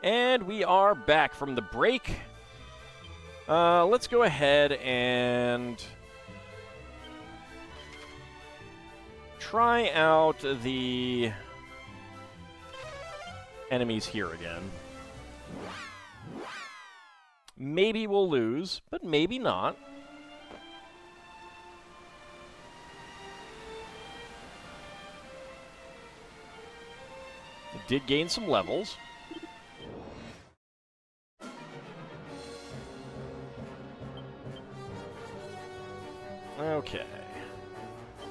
And we are back from the break. Let's go ahead and try out the enemies here again. Maybe we'll lose, but maybe not. It did gain some levels. Okay.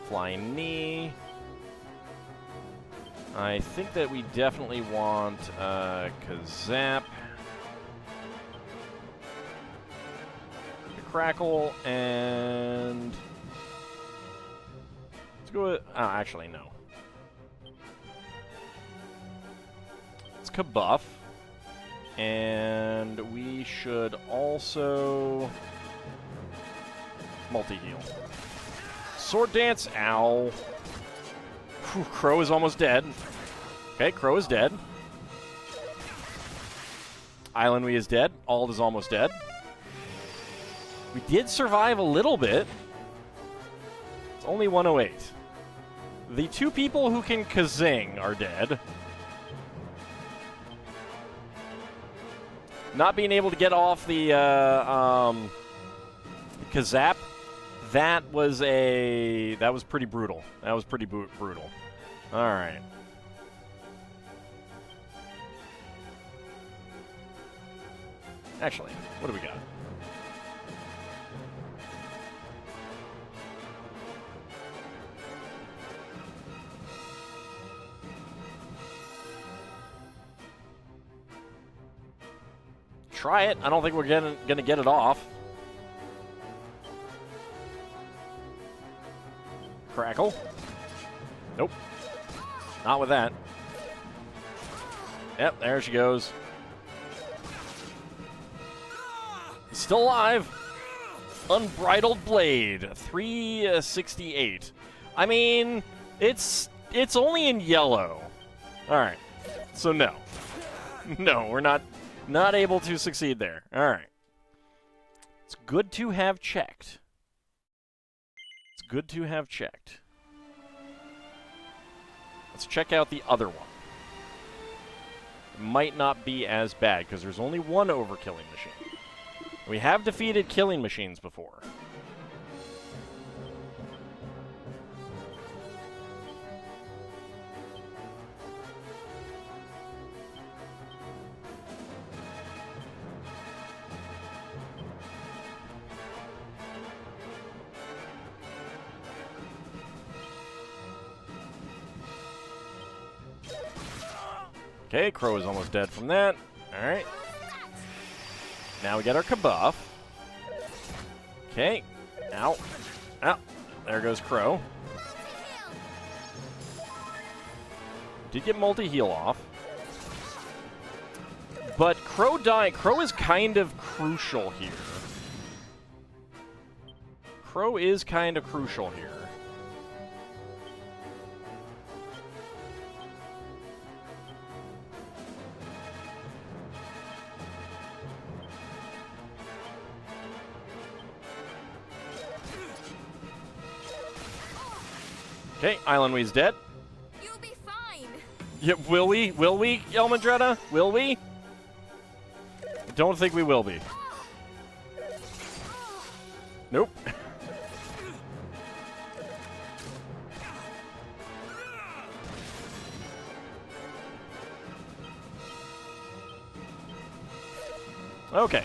Flying knee. I think that we definitely want Kazap. Crackle, and let's go with, oh, actually, no. It's Kabuff, and we should also multi-heal. Sword Dance, ow. Whew, Crow is almost dead. Okay, Crow is dead. Islandwee is dead. Ald is almost dead. We did survive a little bit. It's only 108. The two people who can Kazing are dead. Not being able to get off the Kazap, that was pretty brutal. That was pretty brutal. All right. Actually, what do we got? Try it. I don't think we're gonna get it off. Crackle. Nope. Not with that. Yep, there she goes. Still alive. Unbridled Blade. 368. I mean, it's only in yellow. All right. So no. No, we're not able to succeed there. All right. It's good to have checked. It's good to have checked. Let's check out the other one. It might not be as bad, because there's only one overkilling machine. We have defeated killing machines before. Okay, Crow is almost dead from that. All right. Now we get our Kabuff. Okay. Ow. Ow. There goes Crow. Did get multi-heal off. But Crow dying. Crow is kind of crucial here. Crow is kind of crucial here. Okay, Islandwee's dead. You'll be fine. Yeah, will we? Will we, Elmandretta? Will we? Don't think we will be. Nope. Okay.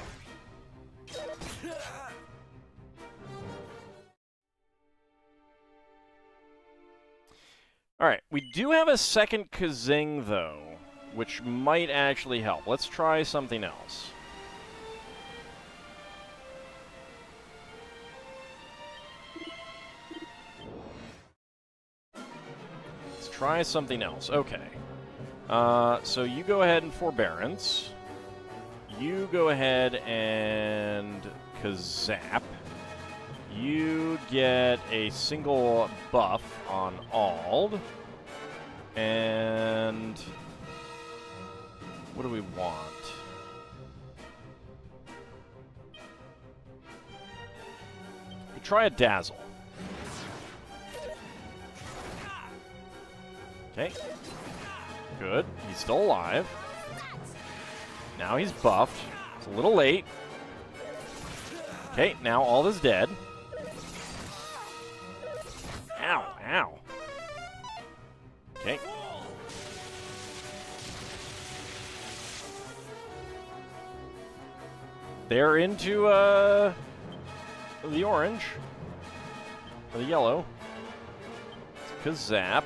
Alright, we do have a second Kazing, though, which might actually help. Let's try something else. Let's try something else. Okay. So you go ahead and Forbearance. You go ahead and Kazap. You get a single buff on Ald. And what do we want? try a dazzle. Okay. Good. He's still alive. Now he's buffed. It's a little late. Okay, now all is dead. Ow, ow. Okay. They're into, the orange. Or the yellow. It's Kazap.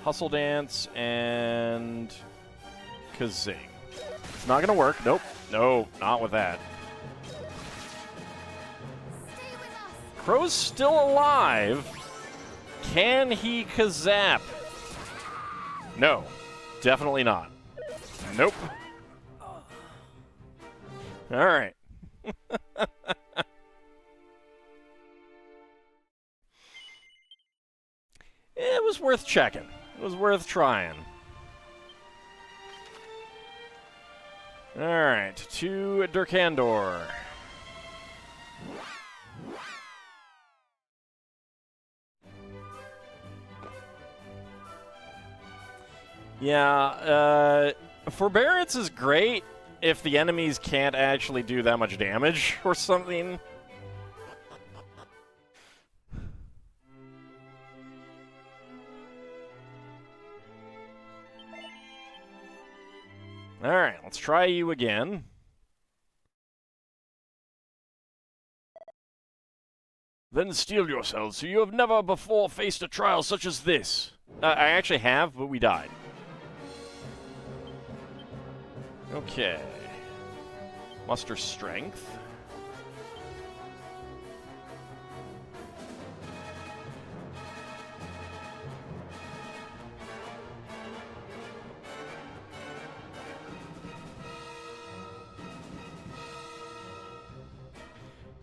Hustle Dance and Kazing. It's not gonna work. Nope. No, not with that. Crow's still alive. Can he Kazap? No. Definitely not. Nope. Alright. It was worth checking. It was worth trying. Alright, to Durkandor. Yeah, Forbearance is great if the enemies can't actually do that much damage or something. Alright, let's try you again. Then steel yourselves, so you have never before faced a trial such as this. I actually have, but we died. Okay. Muster strength.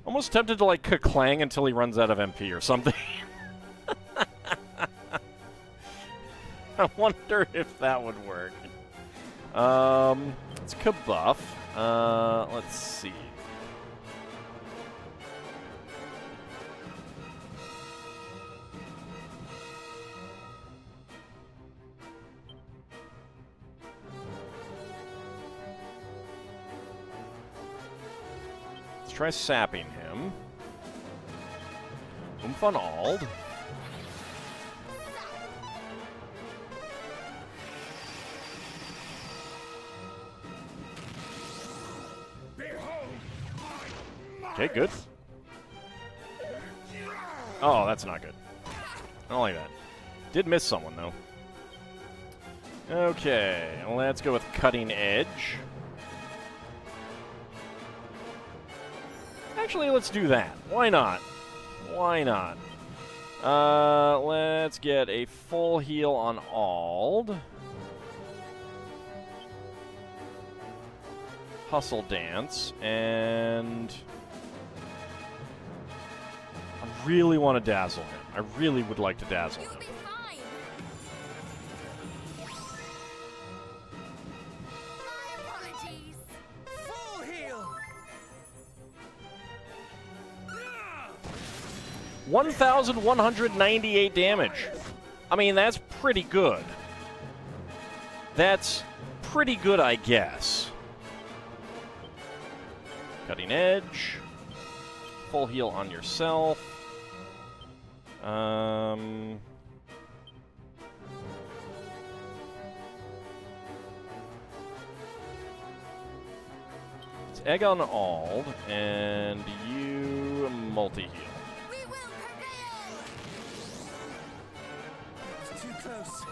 Almost tempted to, like, ka-clang until he runs out of MP or something. I wonder if that would work. It's Kabuff. Let's see. Let's try sapping him. Umfanald. Okay, good. Oh, that's not good. I don't like that. Did miss someone, though. Okay, let's go with Cutting Edge. Actually, let's do that. Why not? Why not? Let's get a full heal on Ald. Hustle Dance, and I really want to dazzle him. I really would like to dazzle him. You'll be fine. My apologies. Full heal. 1,198 damage. I mean, that's pretty good. That's pretty good, I guess. Cutting Edge. Full heal on yourself. It's Egg on Ald, and you multi-heal. We will prevail. It's too close.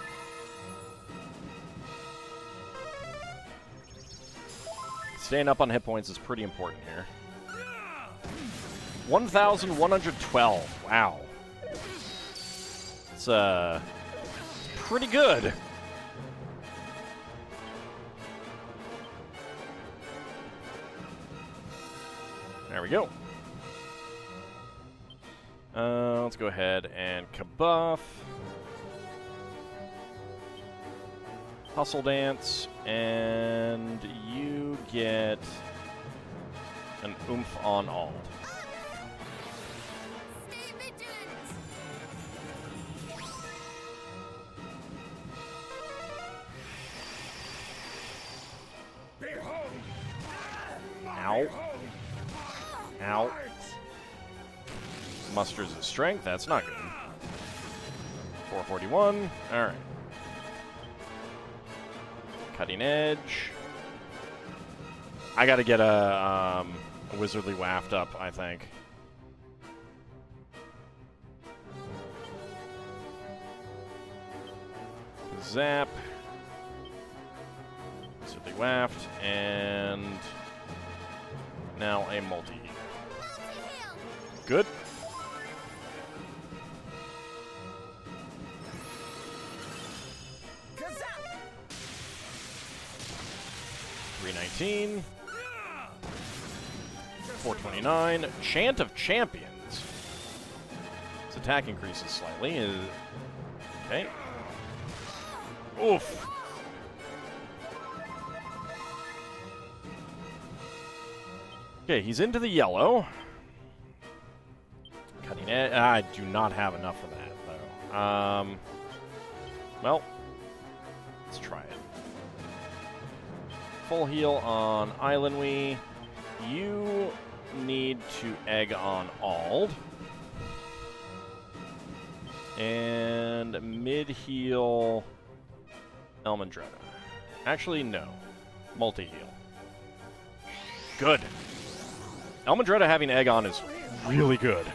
Staying up on hit points is pretty important here. 1,112. Wow. It's pretty good. There we go. Let's go ahead and kabuff. Hustle Dance, and you get an Oomph on Ald. Stay vigilant. Behold! Ow. Ow. Musters his strength. That's not good. 441. All right. Cutting Edge. I got to get a Wizardly Waft up, I think. Zap. Wizardly Waft. And now a multi. Multi-heal. Good. Kazap! 319. 429. Chant of Champions. Its attack increases slightly. Okay. Oof. Okay, he's into the yellow. Cutting edge. I do not have enough for that, though. Well, let's try it. Full heal on Islandwee. You need to egg on Ald. And mid-heal Elmandretta. Actually, no. Multi-heal. Good. Elmandretta having egg on is really good.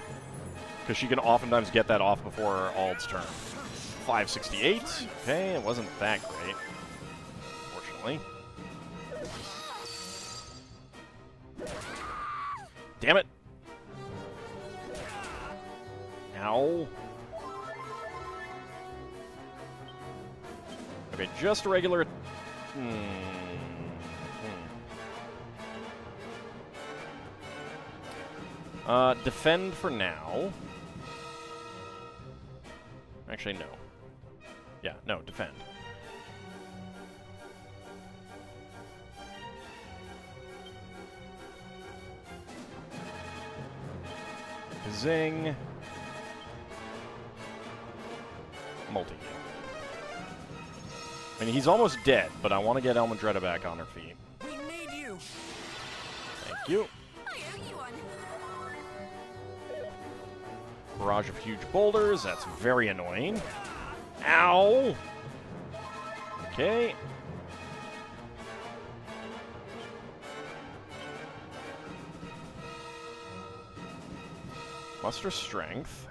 Because she can oftentimes get that off before Ald's turn. 568. Okay, it wasn't that great. Fortunately. Damn it. Ow. Okay, just a regular... defend for now. Actually, no. Yeah, no, defend. Zing. Multi-heal. I mean, he's almost dead, but I want to get Elmandretta back on her feet. We need you! Thank you. I owe you one. Barrage of huge boulders. That's very annoying. Ow! Okay. Muster strength.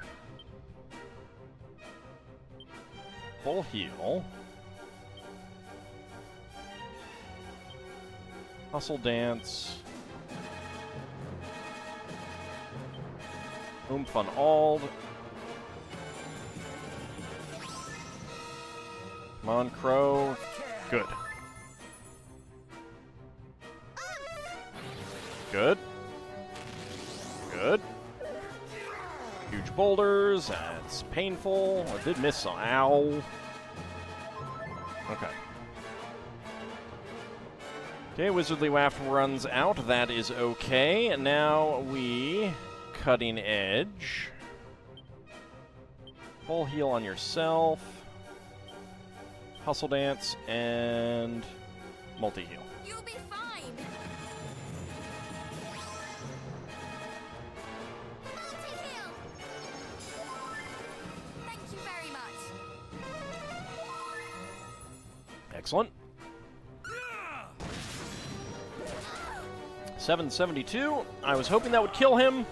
Full heal. Hustle dance. Oomph on Ald. Come on, Crow. Good. Good. Good. Huge boulders. That's painful. I did miss some. Ow. Okay. Okay, Wizardly Waft runs out. That is okay. And now we... Cutting Edge. Full heal on yourself. Hustle Dance and multi-heal. You'll be fine. Multi-heal. Thank you very much. Excellent. 772. I was hoping that would kill him.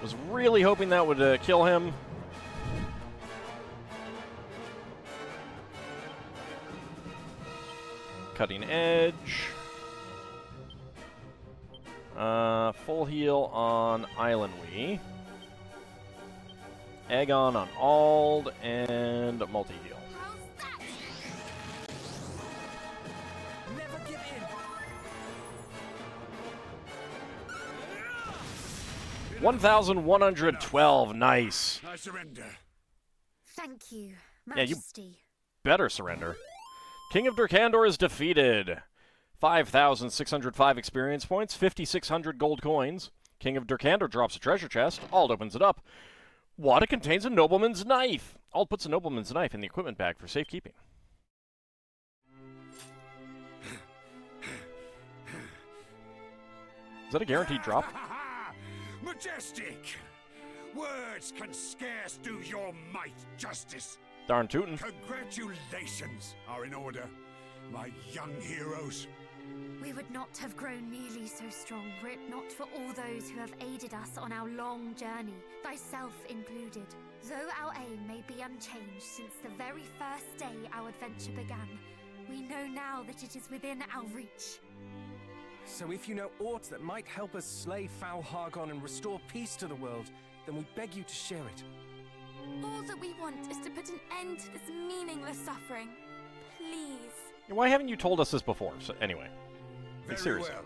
Was really hoping that would kill him. Cutting Edge. Full heal on Islandwee. Aegon on Ald, and multi-heal. How's that? Never give in! 1,112, nice. I surrender. Thank you. Yeah, you Majesty. better surrender. King of Durkandor is defeated. 5,605 experience points, 5,600 gold coins. King of Durkandor drops a treasure chest. Ald opens it up. What? It contains a nobleman's knife. Ald puts a nobleman's knife in the equipment bag for safekeeping. Is that a guaranteed drop? Majestic! Words can scarce do your might justice. Darn tootin'. Congratulations are in order, my young heroes. We would not have grown nearly so strong were it not for all those who have aided us on our long journey, thyself included. Though our aim may be unchanged since the very first day our adventure began, we know now that it is within our reach. So if you know aught that might help us slay foul Hargon and restore peace to the world, then we beg you to share it. All that we want is to put an end to this meaningless suffering. Please. Why haven't you told us this before? So, anyway. Very Seriously. well.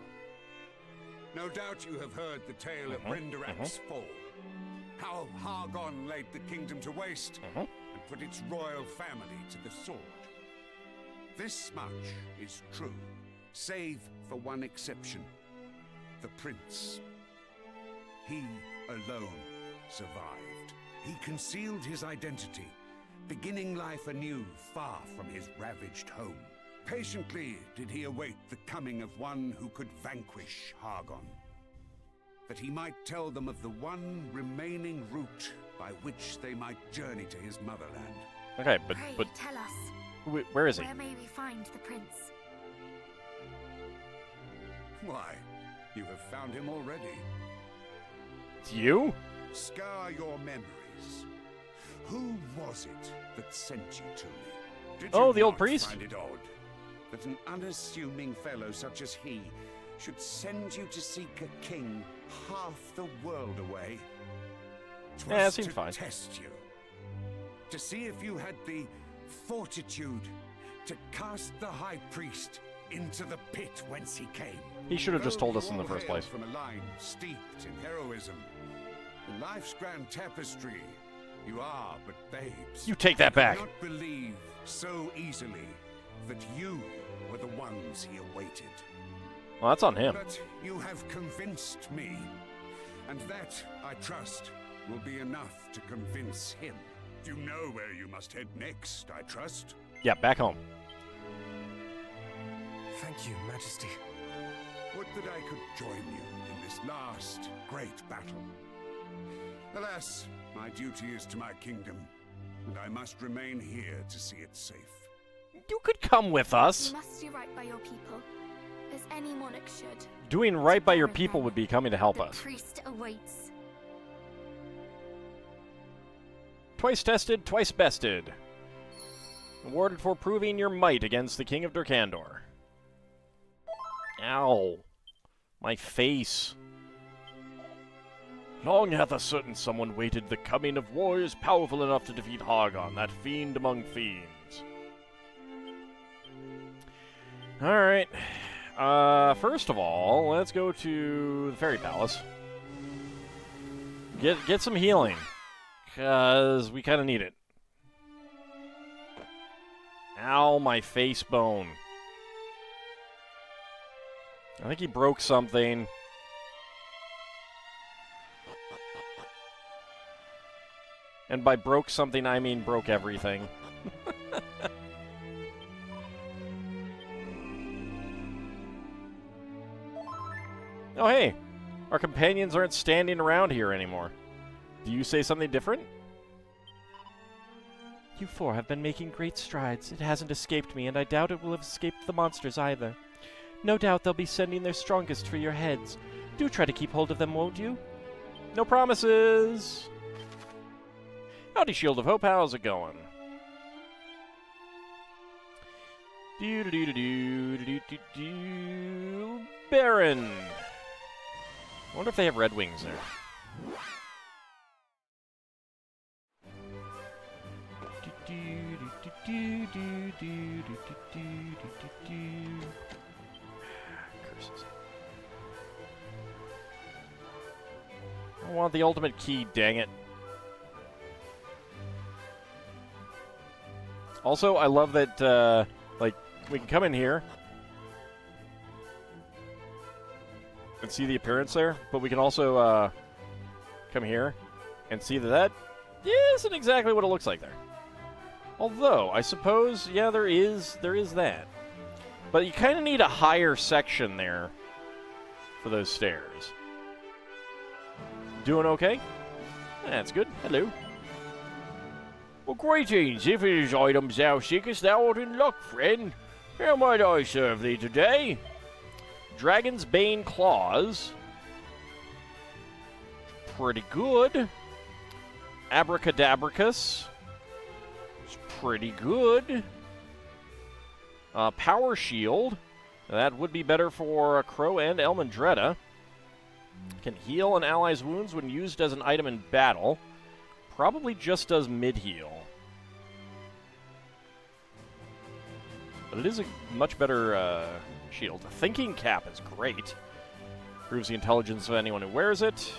No doubt you have heard the tale of Brenderak's fall. How Hargon laid the kingdom to waste and put its royal family to the sword. This much is true, save for one exception. The prince. He alone survived. He concealed his identity, beginning life anew far from his ravaged home. Patiently did he await the coming of one who could vanquish Hargon, that he might tell them of the one remaining route by which they might journey to his motherland. Okay, Pray, but tell us, where is he? where may we find the prince? Why, you have found him already. It's you? Scour your memories. Who was it that sent you to me? Did Oh, you the old not priest? find it odd that an unassuming fellow such as he should send you to seek a king half the world away? 'Twas Yeah, it seems to fine. test you, to see if you had the fortitude to cast the high priest into the pit whence he came. He should have just Though told us you in the all first hail place. From a line steeped in heroism, in life's grand tapestry, you are but babes. You take that back. I cannot believe so easily that you were the ones he awaited. Well, that's on him. But you have convinced me, and that, I trust, will be enough to convince him. You know where you must head next, I trust. Yeah, back home. Thank you, Majesty. Would that I could join you in this last great battle. Alas, my duty is to my kingdom, and I must remain here to see it safe. You could come with us. You must do right by your people, as any monarch should. Doing right by your Together people then, would be coming to help the us. priest awaits. Twice tested, twice bested. Awarded for proving your might against the King of Durkandor. Ow. My face. Long hath a certain someone waited the coming of warriors powerful enough to defeat Hargon, that fiend among fiends. Alright. First of all, let's go to the Fairy Palace. Get some healing. Because we kind of need it. Ow, my face bone. I think he broke something. And by broke something, I mean broke everything. Oh, hey. Our companions aren't standing around here anymore. Do you say something different? You four have been making great strides. It hasn't escaped me, and I doubt it will have escaped the monsters either. No doubt they'll be sending their strongest for your heads. Do try to keep hold of them, won't you? No promises! Howdy, Shield of Hope, how's it going? Do Baron! I wonder if they have red wings there. Curses. I want the ultimate key, dang it. Also, I love that, like, we can come in here and see the appearance there, but we can also come here and see that isn't exactly what it looks like there. Although, I suppose, yeah, there is that. But you kind of need a higher section there for those stairs. Doing okay? That's good. Hello. Well, greetings. If it is items thou seekest, thou art in luck, friend. How might I serve thee today? Dragon's Bane Claws. Pretty good. Abracadabricus. It's pretty good. Power Shield. That would be better for Crow and Elmandretta. Can heal an ally's wounds when used as an item in battle. Probably just does mid-heal. But it is a much better shield. The Thinking Cap is great. Proves the intelligence of anyone who wears it.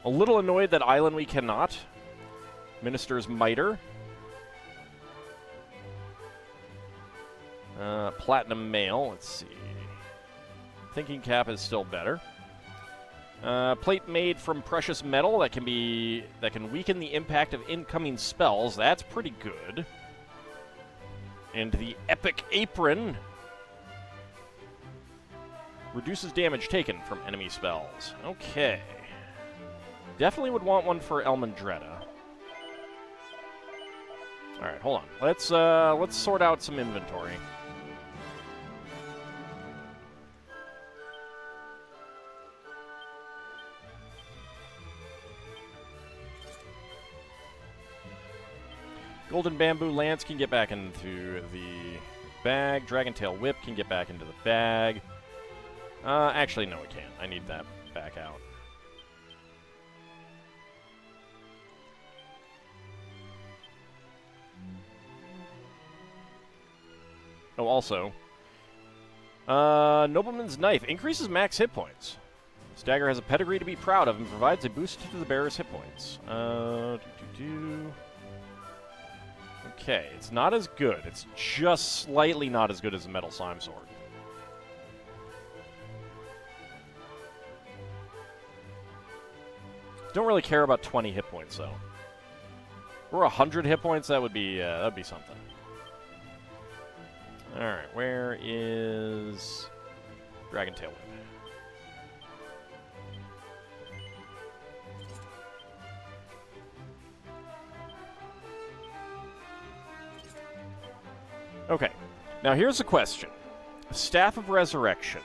A little annoyed that Island we cannot. Minister's Miter. Platinum Mail. Let's see. Thinking Cap is still better. Plate made from precious metal that can weaken the impact of incoming spells. That's pretty good. And the Epic Apron reduces damage taken from enemy spells. Okay. Definitely would want one for Elmandretta. All right, hold on. Let's sort out some inventory. Golden Bamboo Lance can get back into the bag. Dragon Tail Whip can get back into the bag. Actually, no, it can't. I need that back out. Oh, also, Nobleman's Knife increases max hit points. This dagger has a pedigree to be proud of and provides a boost to the bearer's hit points. Okay, it's not as good. It's just slightly not as good as the Metal Slime Sword. Don't really care about 20 hit points, though. Or 100 hit points, that'd be something. Alright, where is Dragon Tail Whip? Okay, now here's a question. Staff of Resurrection.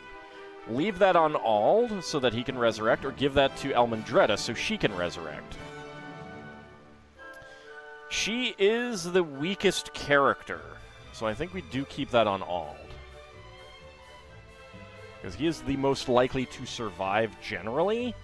Leave that on Ald so that he can resurrect, or give that to Elmandretta so she can resurrect. She is the weakest character, so I think we do keep that on Ald. Because he is the most likely to survive generally.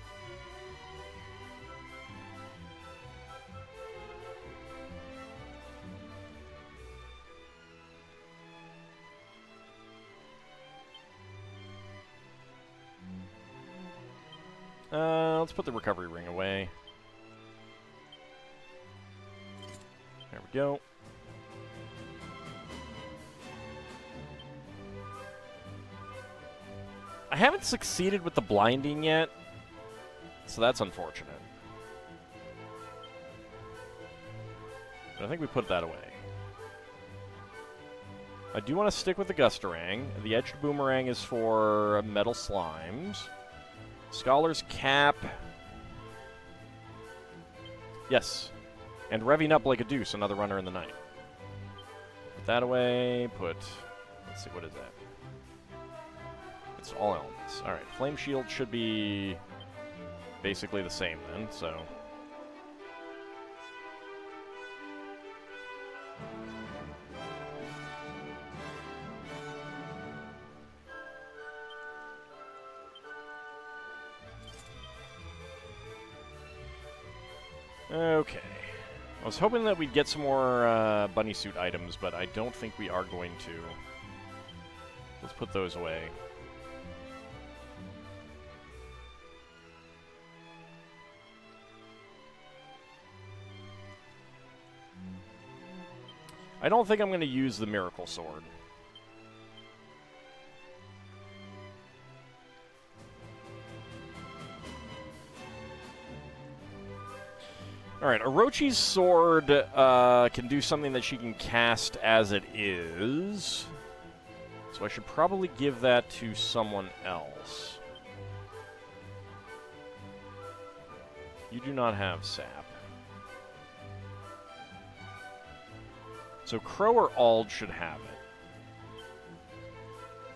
Let's put the recovery ring away. There we go. I haven't succeeded with the blinding yet, so that's unfortunate. But I think we put that away. I do want to stick with the Gustarang. The Edged Boomerang is for Metal Slimes. Scholar's Cap. Yes. And Revving Up Like a Deuce, another runner in the night. Put that away. Let's see, what is that? It's all elements. Alright, Flame Shield should be basically the same then, so. Okay. I was hoping that we'd get some more bunny suit items, but I don't think we are going to. Let's put those away. I don't think I'm going to use the Miracle Sword. Alright, Orochi's sword can do something that she can cast as it is. So I should probably give that to someone else. You do not have sap. So Crow or Ald should have it.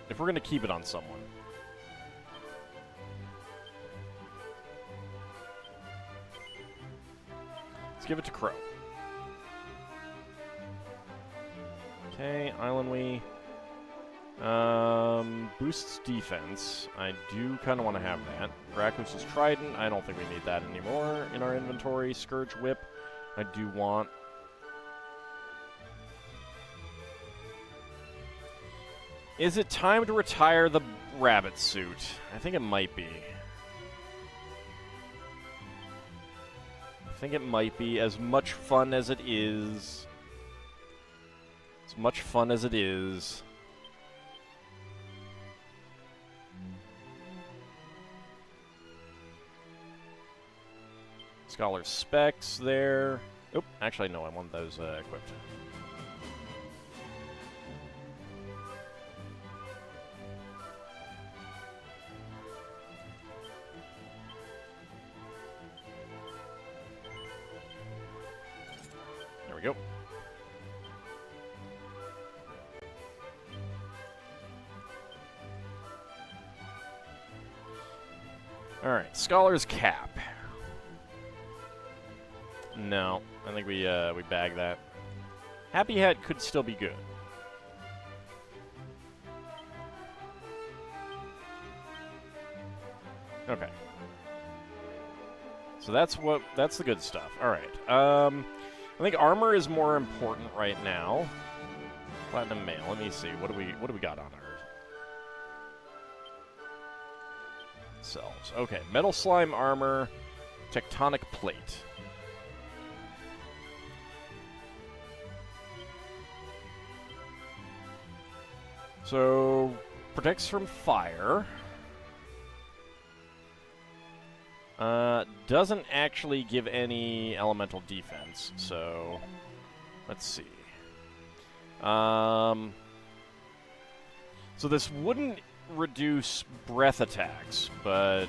If we're going to keep it on someone. Let's give it to Crow. Okay, Islandwy. Boosts defense. I do kind of want to have that. Rakos' Trident. I don't think we need that anymore in our inventory. Scourge Whip. I do want. Is it time to retire the rabbit suit? I think it might be. I think it might be. As much fun as it is. As much fun as it is. Scholar specs there. Oh, actually, no, I want those equipped. There we go. All right, Scholar's Cap. No, I think we bag that. Happy Hat could still be good. Okay. So that's the good stuff. All right. I think armor is more important right now. Platinum mail. Let me see. What do we got on our selves? Okay. Metal slime armor, tectonic plate. So, protects from fire. Doesn't actually give any elemental defense, so let's see. So this wouldn't reduce breath attacks, but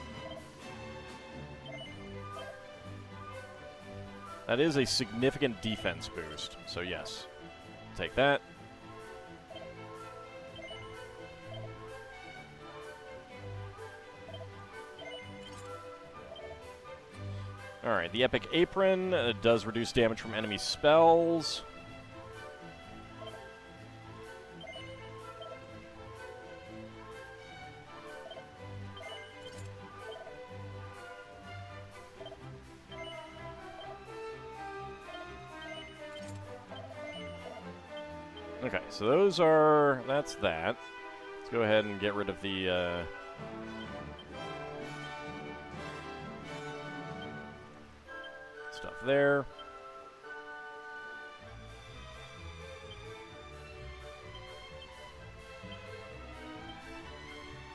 that is a significant defense boost, so yes. Take that. Alright, the Epic Apron does reduce damage from enemy spells. Okay, so those are... that's that. Let's go ahead and get rid of the... stuff there.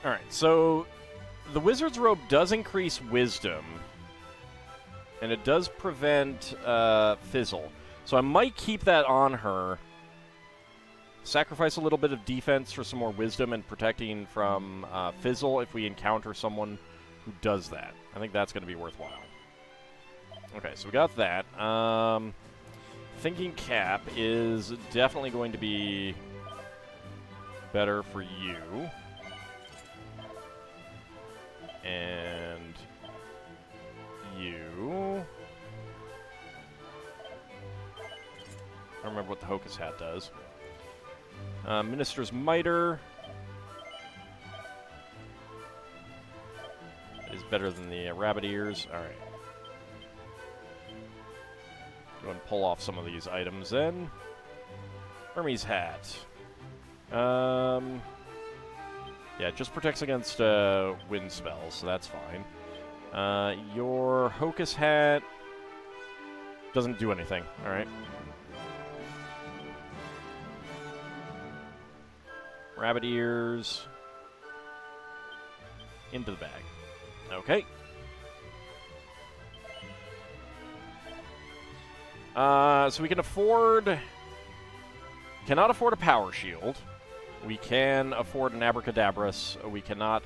Alright, so the Wizard's Robe does increase Wisdom, and it does prevent Fizzle. So I might keep that on her. Sacrifice a little bit of defense for some more Wisdom and protecting from Fizzle if we encounter someone who does that. I think that's going to be worthwhile. Okay, so we got that. Thinking Cap is definitely going to be better for you. And you. I don't remember what the Hocus Hat does. Minister's Miter is better than the Rabbit Ears. All right. Go and pull off some of these items then. Hermes Hat. Yeah, it just protects against wind spells, so that's fine. Your Hocus Hat doesn't do anything, alright. Rabbit ears. Into the bag. Okay. So we can afford... Cannot afford a power shield. We can afford an Abracadabras. We cannot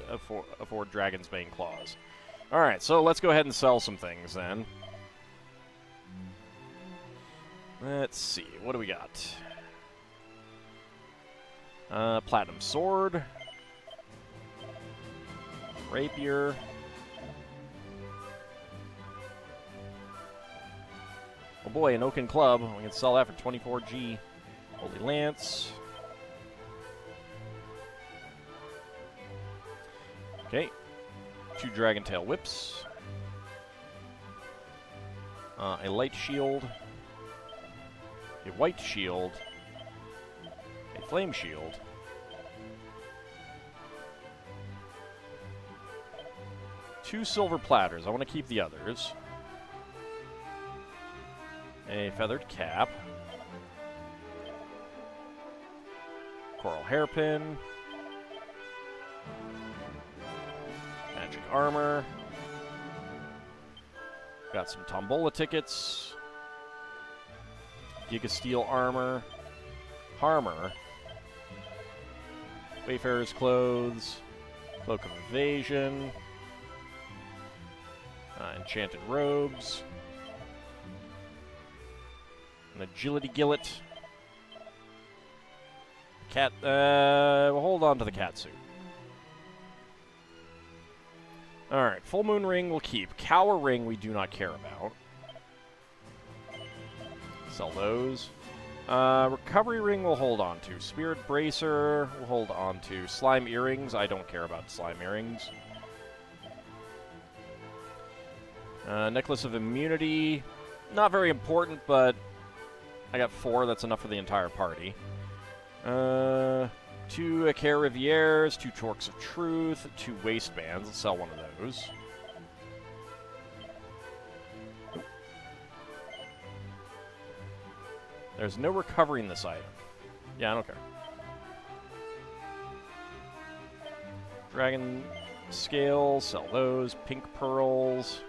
afford Dragon's Bane Claws. Alright, so let's go ahead and sell some things then. Let's see, what do we got? Platinum Sword. Rapier. Oh boy, an Oaken Club. We can sell that for 24G. Holy Lance. Okay. 2 Dragon Tail Whips. A Light Shield. A White Shield. A Flame Shield. Two silver platters. I want to keep the others. A feathered cap. Coral hairpin. Magic armor. Got some Tombola tickets. Giga Steel armor. Harmor. Wayfarer's clothes. Cloak of evasion. Enchanted robes. An agility gillet. Cat. We'll hold on to the cat suit. Alright, full moon ring we'll keep. Cower ring we do not care about. Sell those. Recovery ring we'll hold on to. Spirit bracer we'll hold on to. Slime earrings, I don't care about slime earrings. Necklace of immunity, not very important, but I got 4, that's enough for the entire party. 2 Eclair Rivieres, 2 Torques of Truth, 2 waistbands. Let's sell one of those. There's no recovering this item. Yeah, I don't care. Dragon scale, sell those. Pink pearls.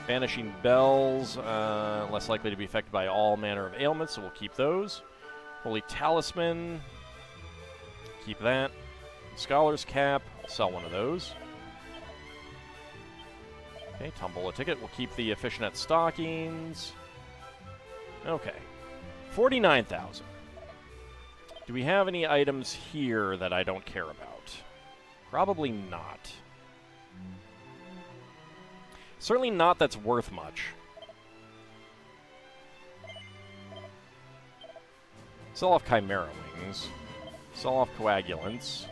Vanishing bells, less likely to be affected by all manner of ailments, so we'll keep those. Holy talisman, keep that. Scholar's cap, sell one of those. Okay, Tombola ticket, we'll keep the Fishnet stockings. Okay, 49,000. Do we have any items here that I don't care about? Probably not. Certainly not that's worth much. Sell off Chimera Wings. Sell off Coagulants.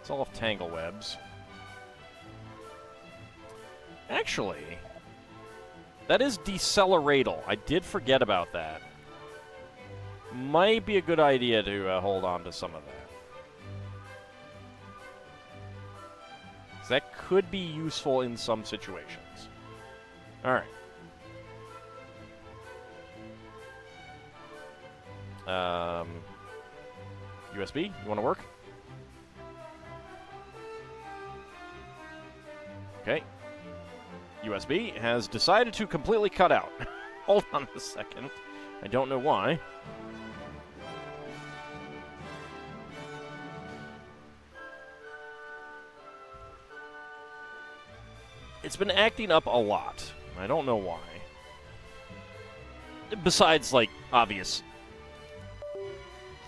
Sell off Tangle Webs. Actually, that is Deceleratal. I did forget about that. Might be a good idea to hold on to some of that. That could be useful in some situations. Alright. USB, you want to work? Okay. USB has decided to completely cut out. Hold on a second. I don't know why. It's been acting up a lot. I don't know why. Besides, like, obvious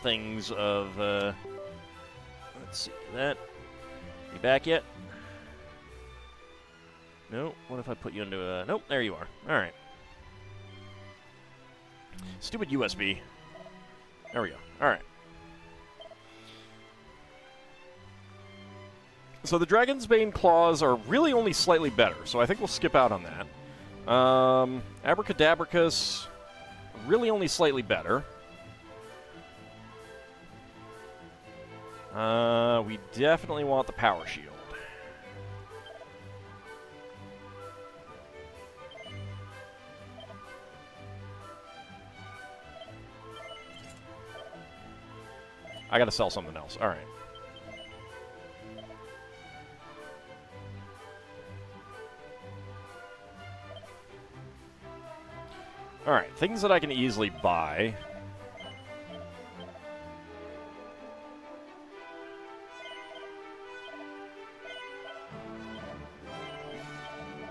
things of, let's see, that. You back yet? No? What if I put you into a... Nope, there you are. Alright. Stupid USB. There we go. Alright. So the Dragon's Bane Claws are really only slightly better, so I think we'll skip out on that. Abracadabricus, really only slightly better. We definitely want the Power Shield. I gotta sell something else. All right. All right, things that I can easily buy.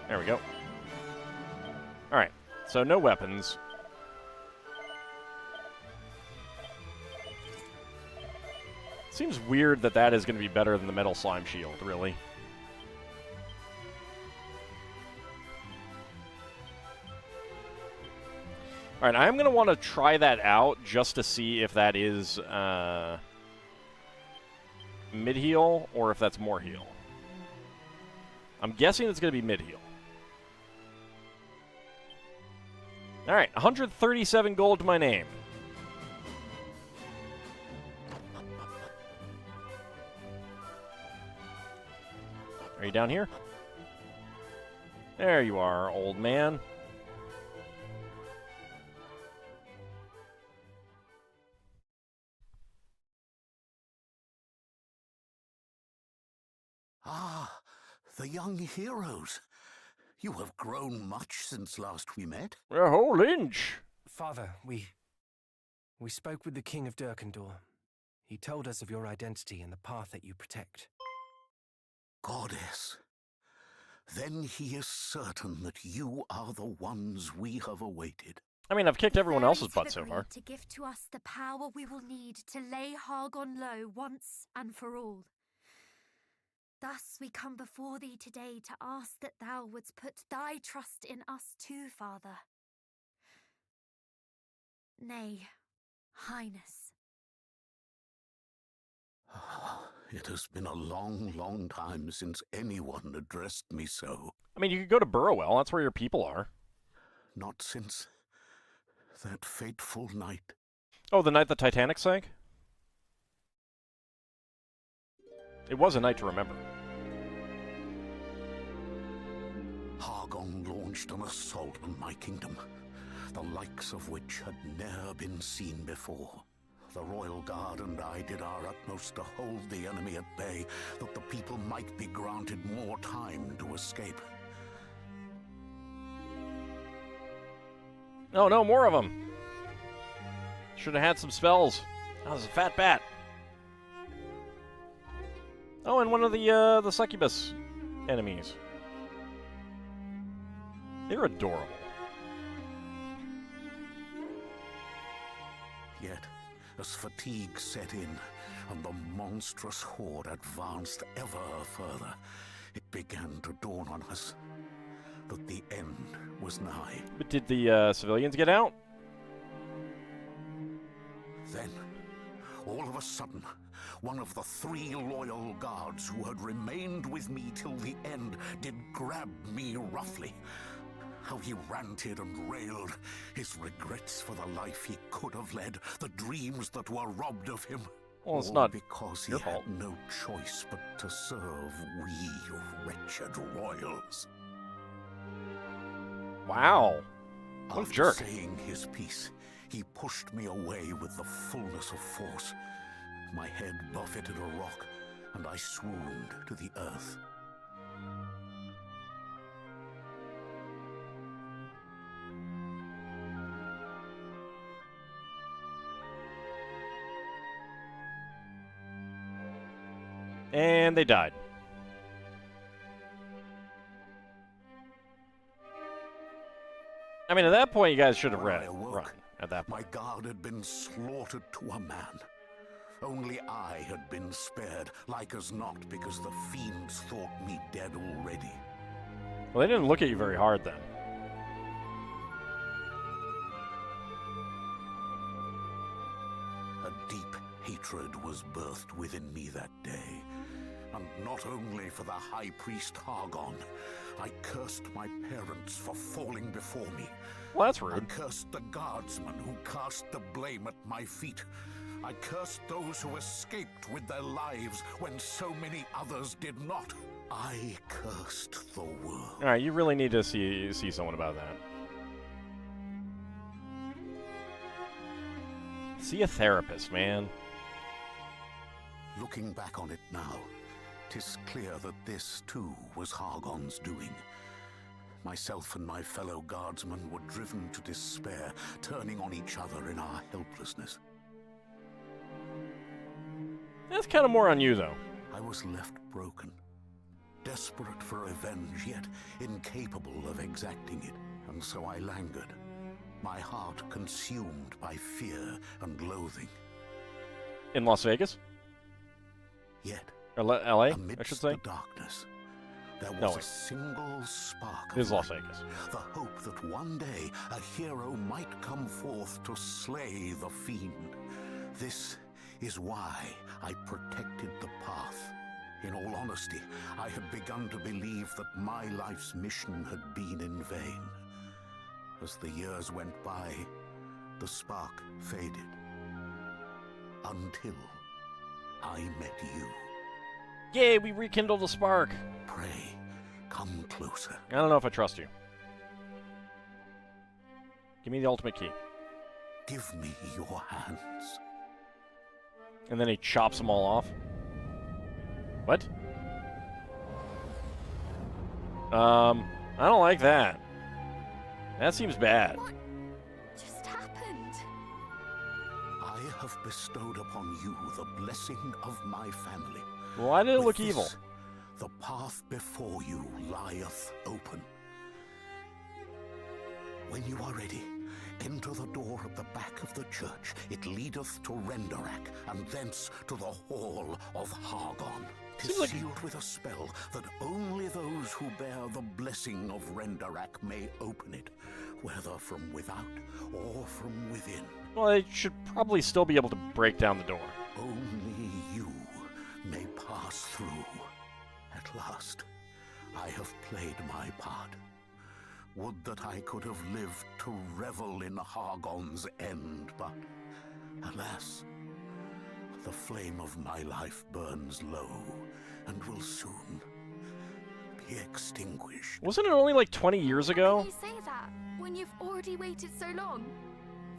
There we go. All right, so no weapons. Seems weird that that is going to be better than the metal slime shield, really. All right, I'm going to want to try that out just to see if that is mid-heal or if that's more heal. I'm guessing it's going to be mid-heal. All right, 137 gold to my name. Are you down here? There you are, old man. Ah, the young heroes. You have grown much since last we met. A whole inch. Father, we spoke with the King of Durkendor. He told us of your identity and the path that you protect. Goddess. Then he is certain that you are the ones we have awaited. I mean, I've kicked everyone Fairies else's have butt so agreed far. to give to us the power we will need to lay Hargon low once and for all. Thus we come before thee today to ask that thou wouldst put thy trust in us too, Father. Nay, Highness. It has been a long, long time since anyone addressed me so. I mean, you could go to Burrowell. That's where your people are. Not since that fateful night. Oh, the night the Titanic sank? It was a night to remember. Hargon launched an assault on my kingdom, the likes of which had never been seen before. The Royal Guard and I did our utmost to hold the enemy at bay, that the people might be granted more time to escape. Oh, no, more of them. Should have had some spells. That was a fat bat. Oh, and one of the succubus enemies. They're adorable. Yet, as fatigue set in, and the monstrous horde advanced ever further, it began to dawn on us that the end was nigh. But did the civilians get out? Then, all of a sudden, one of the 3 loyal guards who had remained with me till the end did grab me roughly. How he ranted and railed, his regrets for the life he could have led, the dreams that were robbed of him. Well, it's All not because he your had fault. no choice but to serve we wretched royals. Wow. What a After jerk. saying his piece, he pushed me away with the fullness of force. My head buffeted a rock, and I swooned to the earth. And they died. I mean, at that point, you guys should have When I run awoke, at that point. my guard had been slaughtered to a man. Only I had been spared, like as not, because the fiends thought me dead already. Well, they didn't look at you very hard then. A deep hatred was birthed within me that day. And not only for the High Priest Hargon, I cursed my parents for falling before me. Well, that's I rude. cursed the guardsmen who cast the blame at my feet. I cursed those who escaped with their lives when so many others did not. I cursed the world. All right, you really need to see someone about that. See a therapist, man. Looking back on it now, 'tis clear that this, too, was Hargon's doing. Myself and my fellow guardsmen were driven to despair, turning on each other in our helplessness. That's kind of more on you, though. I was left broken, desperate for revenge, yet incapable of exacting it. And so I languored, my heart consumed by fear and loathing. In Las Vegas? Yet, Or LA, I amidst should say? the darkness, there was No, a wait. single spark It is of Las light, Vegas. the hope that one day a hero might come forth to slay the fiend. This is why I protected the path. In all honesty, I had begun to believe that my life's mission had been in vain. As the years went by, the spark faded. Until I met you. Yay, we rekindled the spark. Pray, come closer. I don't know if I trust you. Give me the ultimate key. Give me your hands. And then he chops them all off. What? I don't like that. That seems bad. What just happened? I have bestowed upon you the blessing of my family. Why did it With look this, evil? The path before you lieth open. When you are ready, enter the door at the back of the church. It leadeth to Renderak, and thence to the hall of Hargon. 'Tis Seems like- sealed with a spell that only those who bear the blessing of Renderak may open it, whether from without or from within. Well, they should probably still be able to break down the door. Only you may pass through. At last, I have played my part. Would that I could have lived to revel in Hargon's end, but alas, the flame of my life burns low and will soon be extinguished. Wasn't it only like 20 years How ago? can you say that when you've already waited so long?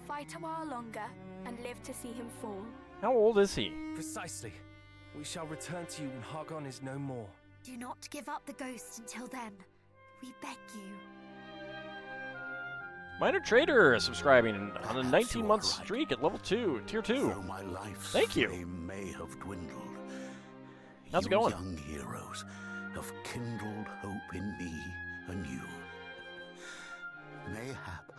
Fight a while longer and live to see him fall. How old is he? Precisely. We shall return to you when Hargon is no more. Do not give up the ghost until then. We beg you. Minor Trader subscribing on a Perhaps 19-month you're right. streak at level 2, tier 2. Though my life's Thank you. flame may have dwindled, How's it you going? young heroes have kindled hope in me anew. Mayhap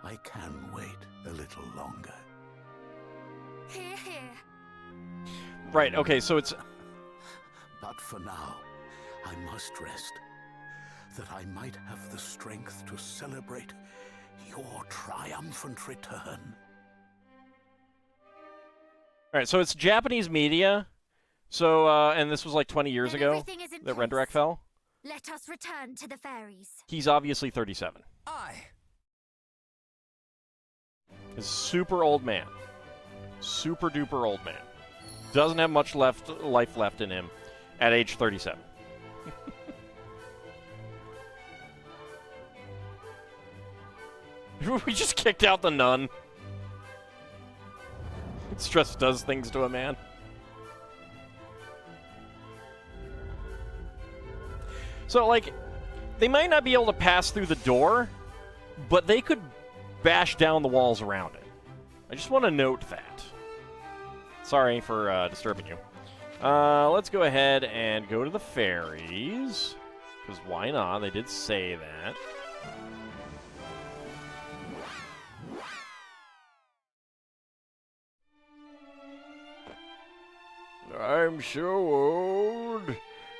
I can wait a little longer. Hear, hear. Right, okay, so it's... But for now, I must rest, that I might have the strength to celebrate your triumphant return. Alright, so it's Japanese media. So, and this was like 20 years Then ago everything is in that place. Renderak fell. Let us return to the fairies. He's obviously 37. Aye. He's a super old man. Super duper old man. Doesn't have much life left in him at age 37. We just kicked out the nun. Stress does things to a man. So, like, they might not be able to pass through the door, but they could bash down the walls around it. I just want to note that. Sorry for disturbing you. Let's go ahead and go to the fairies, because why not? They did say that. I'm so old.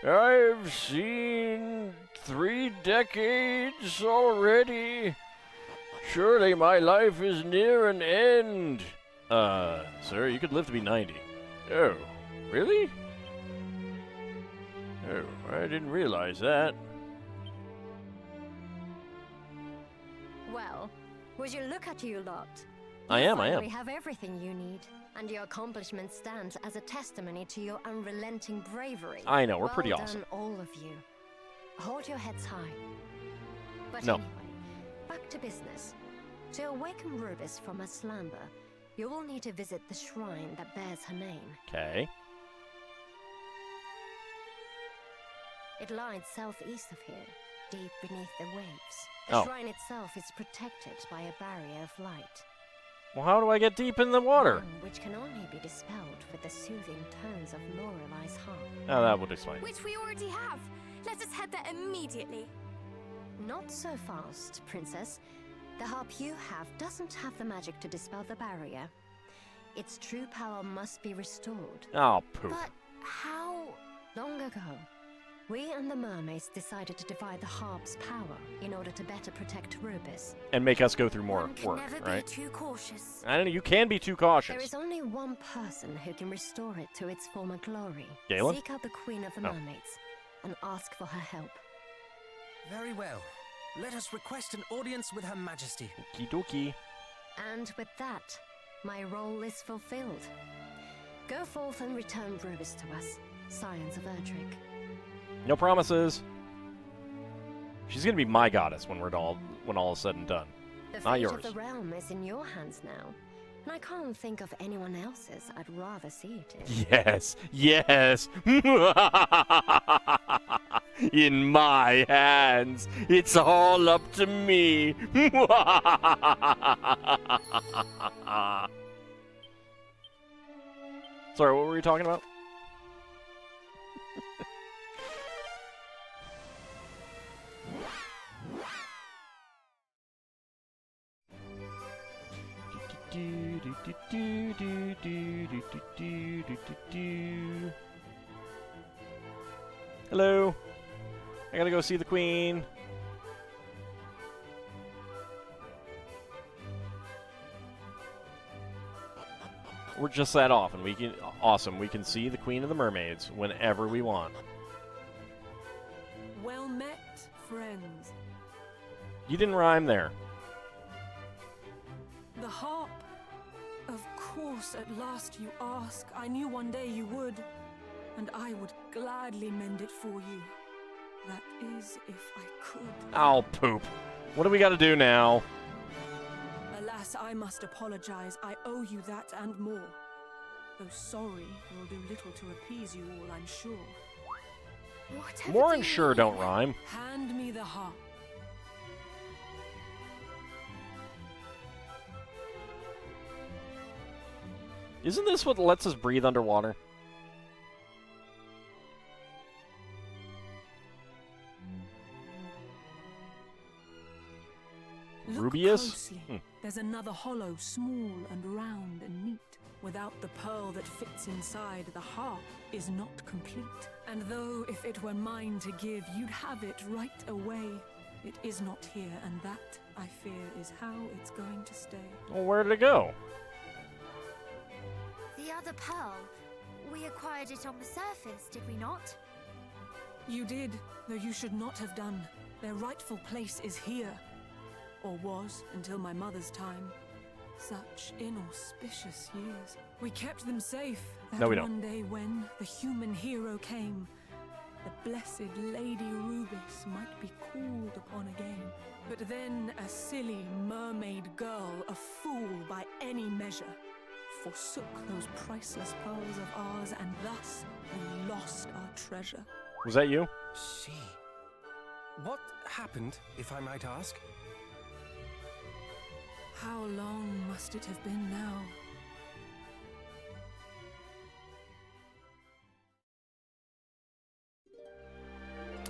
I've seen 3 decades already. Surely my life is near an end. Sir, you could live to be 90. Oh, really? Oh, I didn't realize that. Well, would you look at you lot? I am. We have everything you need, and your accomplishment stands as a testimony to your unrelenting bravery. I know, we're well pretty done, awesome. all of you. Hold your heads high. But No. anyway, back to business. To awaken Rubis from her slumber, you will need to visit the shrine that bears her name. Okay. It lies southeast of here, deep beneath the waves. The Oh. shrine itself is protected by a barrier of light. Well, how do I get deep in the water? One which can only be dispelled with the soothing tones of Lorelai's harp. Oh, that would explain. Which we already have. Let us head there immediately. Not so fast, Princess. The harp you have doesn't have the magic to dispel the barrier. Its true power must be restored. Oh, poop. But how? Long ago, we and the mermaids decided to divide the harp's power in order to better protect Rubis. And make us go through more One can work, never right? be too cautious. I don't know, you can be too cautious. There is only one person who can restore it to its former glory. Galen? Seek out the Queen of the Oh. Mermaids and ask for her help. Very well. Let us request an audience with Her Majesty. Okie dokie. And with that, my role is fulfilled. Go forth and return Rubis to us, Scions of Erdrick. No promises. She's gonna be my goddess when all is said and done. The Not fate yours. of the realm is in your hands now, and I can't think of anyone else's I'd rather see it in. Yes, yes. In my hands. It's all up to me. Sorry, what were we talking about? Hello. I gotta go see the queen. We're just that off, and we can awesome. We can see the Queen of the Mermaids whenever we want. Well met, friends. You didn't rhyme there. The harp. Of course, at last you ask. I knew one day you would, and I would gladly mend it for you. That is, if I could. Oh, poop. What do we gotta do now? Alas, I must apologize. I owe you that and more. Though sorry will do little to appease you all, I'm sure. Whatever More do and you sure mean? don't rhyme. Hand me the harp. Isn't this what lets us breathe underwater? Look Rubius? closely. There's another hollow, small and round and neat. Without the pearl that fits inside, the harp is not complete. And though if it were mine to give, you'd have it right away, it is not here, and that, I fear, is how it's going to stay. Well, where did it go? The other pearl. We acquired it on the surface, did we not? You did, though you should not have done. Their rightful place is here. Or was, until my mother's time. Such inauspicious years. We kept them safe. That No, we don't. one day when the human hero came, the blessed Lady Rubis might be called upon again. But then a silly mermaid girl, a fool by any measure, forsook those priceless pearls of ours, and thus we lost our treasure. Was that you? She. What happened, if I might ask? How long must it have been now?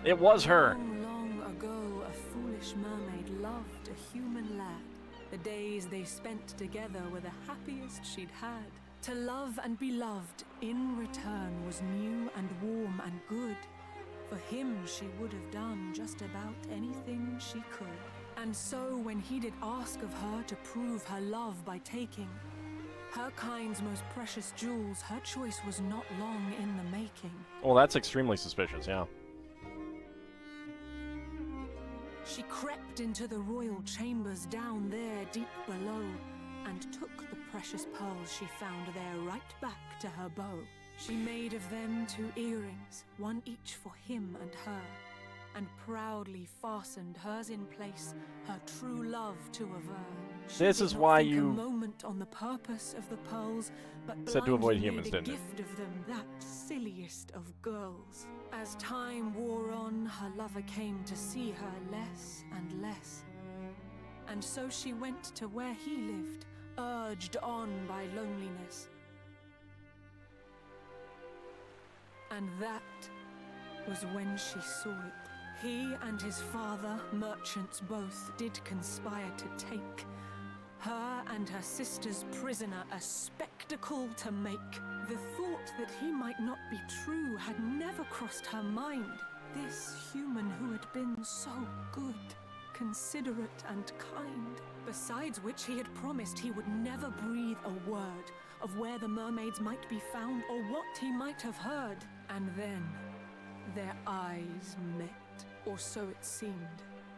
It was her. Long, long ago, a foolish mermaid loved a human lad. The days they spent together were the happiest she'd had. To love and be loved in return was new and warm and good. For him she would have done just about anything she could. And so when he did ask of her to prove her love by taking her kind's most precious jewels, her choice was not long in the making. Well, that's extremely suspicious, yeah. She crept into the royal chambers down there deep below, and took the precious pearls she found there right back to her bow. She made of them 2 earrings, one each for him and her. and proudly fastened hers in place, her true love to aver. This is why a you moment on the purpose of the pearls, but said to avoid blindly humans, made a didn't it? gift of them, that silliest of girls. As time wore on, her lover came to see her less and less. And so she went to where he lived, urged on by loneliness. And that was when she saw it. He and his father, merchants both, did conspire to take her and her sister's prisoner, a spectacle to make. The thought that he might not be true had never crossed her mind. This human who had been so good, considerate and kind. Besides which he had promised he would never breathe a word of where the mermaids might be found or what he might have heard. And then their eyes met, or so it seemed.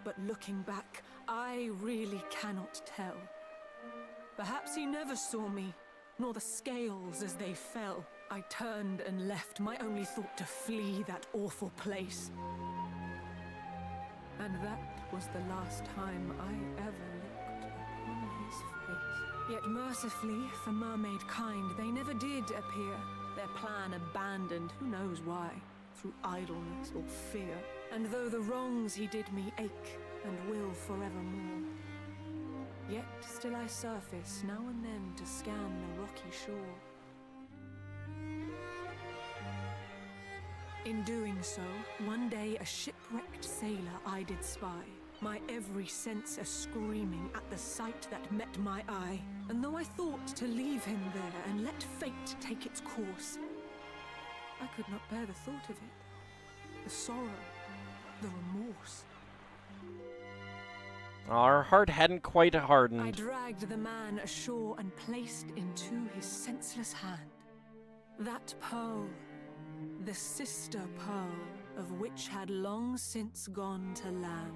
But looking back, I really cannot tell. Perhaps he never saw me, nor the scales as they fell. I turned and left, my only thought to flee that awful place. And that was the last time I ever looked upon his face. Yet mercifully, for mermaid kind, they never did appear. Their plan abandoned, who knows why, through idleness or fear. And though the wrongs he did me ache, and will forevermore, yet still I surface now and then to scan the rocky shore. In doing so, one day a shipwrecked sailor I did spy, my every sense a-screaming at the sight that met my eye. And though I thought to leave him there and let fate take its course, I could not bear the thought of it, the sorrow, the remorse. Our heart hadn't quite hardened. I dragged the man ashore and placed into his senseless hand that pearl, the sister pearl of which had long since gone to land.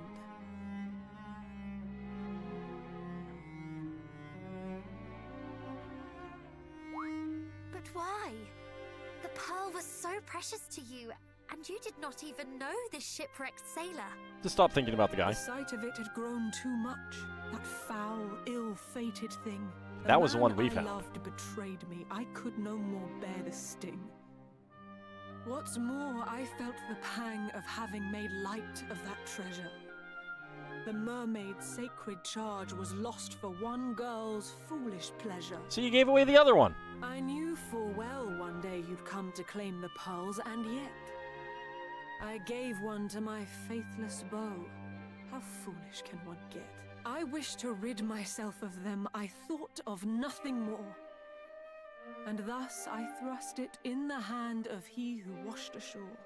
But why? The pearl was so precious to you, and you did not even know this shipwrecked sailor. Just stop thinking about the guy. The sight of it had grown too much. That foul, ill-fated thing. That was the one man we I found. loved betrayed me. I could no more bear the sting. What's more, I felt the pang of having made light of that treasure. The mermaid's sacred charge was lost for one girl's foolish pleasure. So you gave away the other one. I knew full well one day you'd come to claim the pearls, and yet I gave one to my faithless beau. How foolish can one get? I wished to rid myself of them. I thought of nothing more. And thus I thrust it in the hand of he who washed ashore.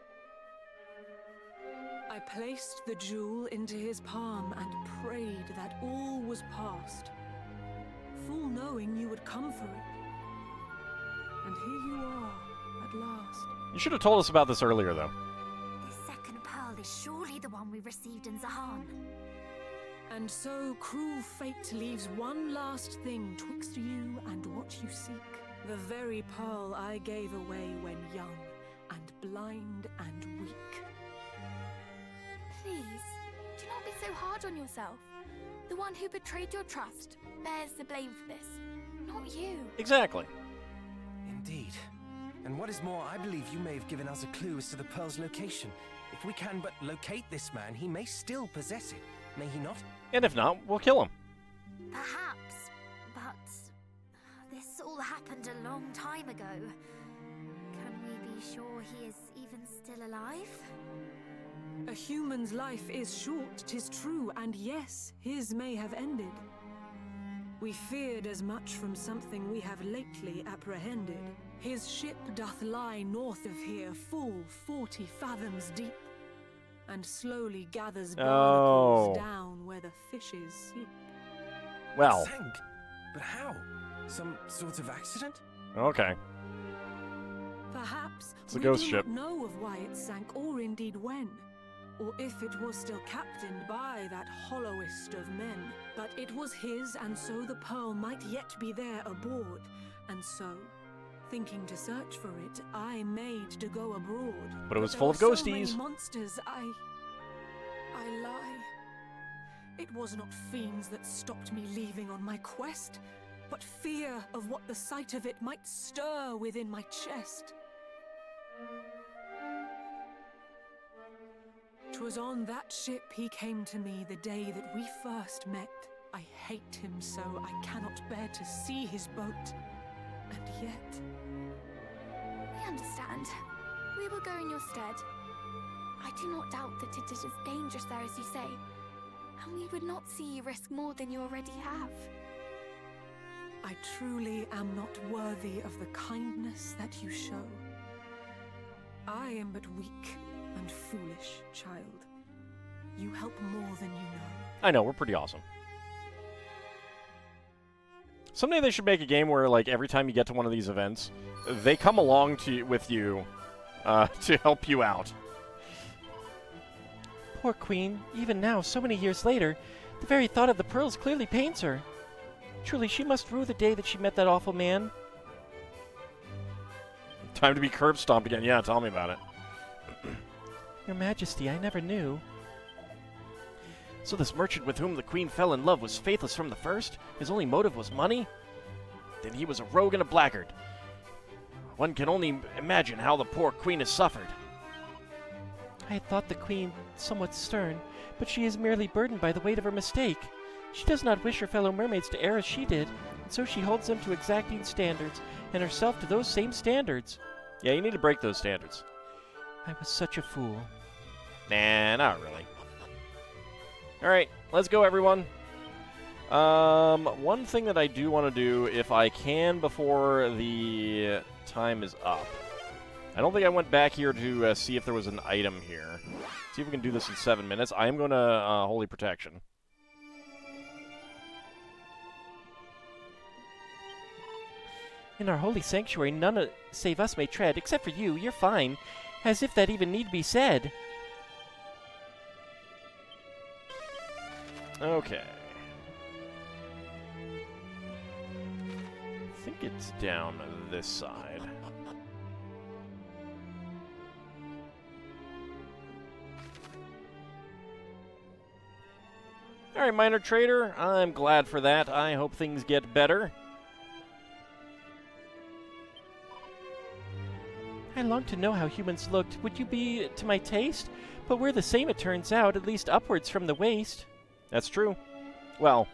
I placed the jewel into his palm and prayed that all was past, full knowing you would come for it. And here you are, at last. You should have told us about this earlier, though. The second pearl is surely the one we received in Zahan. And so cruel fate leaves one last thing twixt you and what you seek. The very pearl I gave away when young, and blind and weak. Please, do not be so hard on yourself. The one who betrayed your trust bears the blame for this, not you. Exactly. Indeed. And what is more, I believe you may have given us a clue as to the pearl's location. If we can but locate this man, he may still possess it, may he not? And if not, we'll kill him. Perhaps, but this all happened a long time ago. Can we be sure he is even still alive? A human's life is short, 'tis true, and yes, his may have ended. We feared as much from something we have lately apprehended. His ship doth lie north of here, full 40 fathoms deep, and slowly gathers barnacles down where the fishes sleep. Well. It sank. But how? Some sort of accident? Okay. Perhaps It's a we ghost do ship. not know of why it sank, or indeed when, or if it was still captained by that hollowest of men. But it was his, and so the pearl might yet be there aboard. And so, thinking to search for it, I made to go abroad. But it was there full were of so ghosties. many monsters, I lie? It was not fiends that stopped me leaving on my quest, but fear of what the sight of it might stir within my chest. 'Twas on that ship he came to me the day that we first met. I hate him so I cannot bear to see his boat. And yet... We understand. We will go in your stead. I do not doubt that it is as dangerous there as you say, and we would not see you risk more than you already have. I truly am not worthy of the kindness that you show. I am but weak and foolish, child. You help more than you know. I know, we're pretty awesome. Someday they should make a game where, like, every time you get to one of these events, they come along with you to help you out. Poor Queen. Even now, so many years later, the very thought of the pearls clearly pains her. Truly, she must rue the day that she met that awful man. Time to be curb stomped again. Yeah, tell me about it. Your Majesty, I never knew. So this merchant with whom the Queen fell in love was faithless from the first? His only motive was money? Then he was a rogue and a blackguard. One can only imagine how the poor Queen has suffered. I had thought the Queen somewhat stern, but she is merely burdened by the weight of her mistake. She does not wish her fellow mermaids to err as she did, and so she holds them to exacting standards, and herself to those same standards. Yeah, you need to break those standards. I was such a fool. Nah, not really. Alright, let's go, everyone. One thing that I do want to do, if I can before the time is up. I don't think I went back here to see if there was an item here. See if we can do this in 7 minutes. I am going to Holy Protection. In our holy sanctuary, none save us may tread, except for you. You're fine. As if that even need be said. Okay. I think it's down this side. Alright, minor trader. I'm glad for that. I hope things get better. I long to know how humans looked. Would you be to my taste? But we're the same, it turns out, at least upwards from the waist. That's true. Well,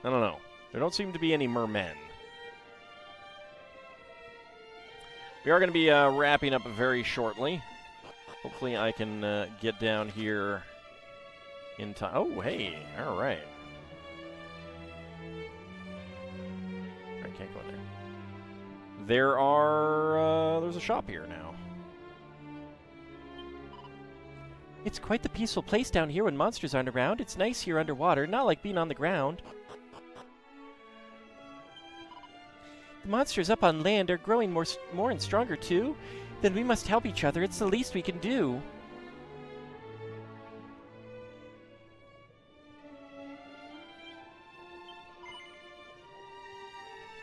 I don't know. There don't seem to be any mermen. We are going to be wrapping up very shortly. Hopefully I can get down here in time. Oh, hey. All right. I can't go in there. There's a shop here now. It's quite the peaceful place down here when monsters aren't around. It's nice here underwater, not like being on the ground. The monsters up on land are growing more and stronger too. Then we must help each other. It's the least we can do.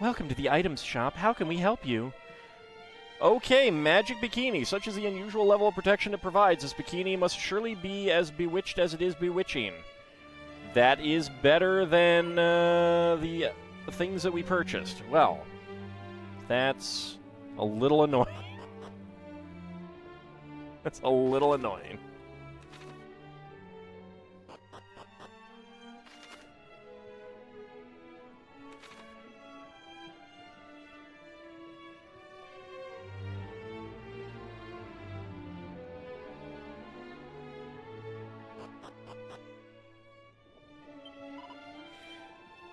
Welcome to the items shop. How can we help you? Okay, magic bikini. Such is the unusual level of protection it provides. This bikini must surely be as bewitched as it is bewitching. That is better than the things that we purchased. Well, that's a little annoying. That's a little annoying.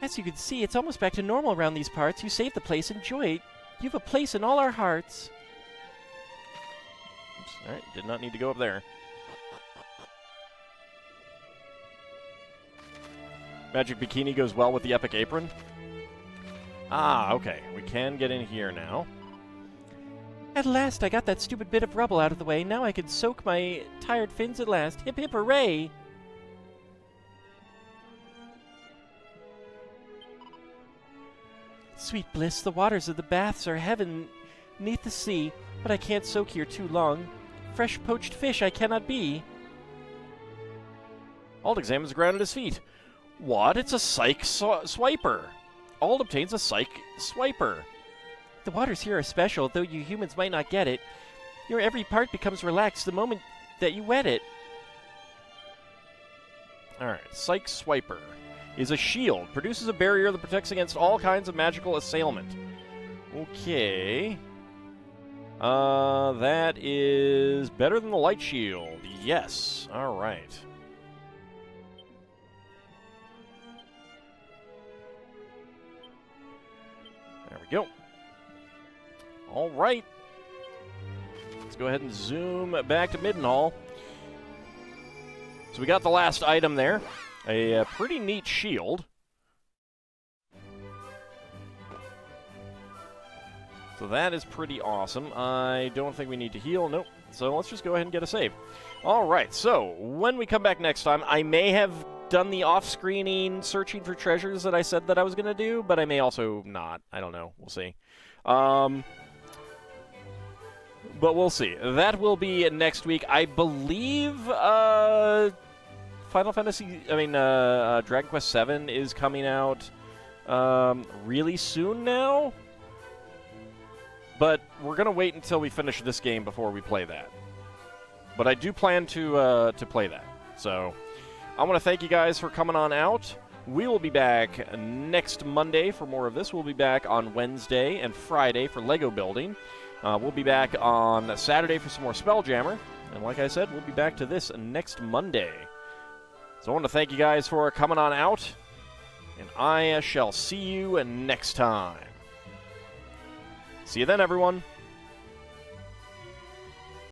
As you can see, it's almost back to normal around these parts. You saved the place. Enjoy it. You have a place in all our hearts. Oops, all right, did not need to go up there. Magic bikini goes well with the epic apron. Ah, okay. We can get in here now. At last, I got that stupid bit of rubble out of the way. Now I can soak my tired fins at last. Hip hip hooray! Sweet bliss, the waters of the baths are heaven 'neath the sea, but I can't soak here too long. Fresh poached fish I cannot be. Ald examines the ground at his feet. What? It's a psych swiper. Ald obtains a psych swiper. The waters here are special, though you humans might not get it. Your every part becomes relaxed the moment that you wet it. Alright, Psych Swiper is a shield. Produces a barrier that protects against all kinds of magical assailment. Okay. That is better than the Light Shield. Yes. Alright. There we go. Alright. Let's go ahead and zoom back to Middenhall. So we got the last item there. A pretty neat shield. So that is pretty awesome. I don't think we need to heal. Nope. So let's just go ahead and get a save. Alright, so when we come back next time, I may have done the off-screening searching for treasures that I said that I was going to do, but I may also not. I don't know. We'll see. But we'll see. That will be next week. I believe Dragon Quest VII is coming out really soon now. But we're going to wait until we finish this game before we play that. But I do plan to play that. So I want to thank you guys for coming on out. We will be back next Monday for more of this. We'll be back on Wednesday and Friday for Lego building. We'll be back on Saturday for some more Spelljammer. And like I said, we'll be back to this next Monday. So I want to thank you guys for coming on out. And I shall see you next time. See you then, everyone.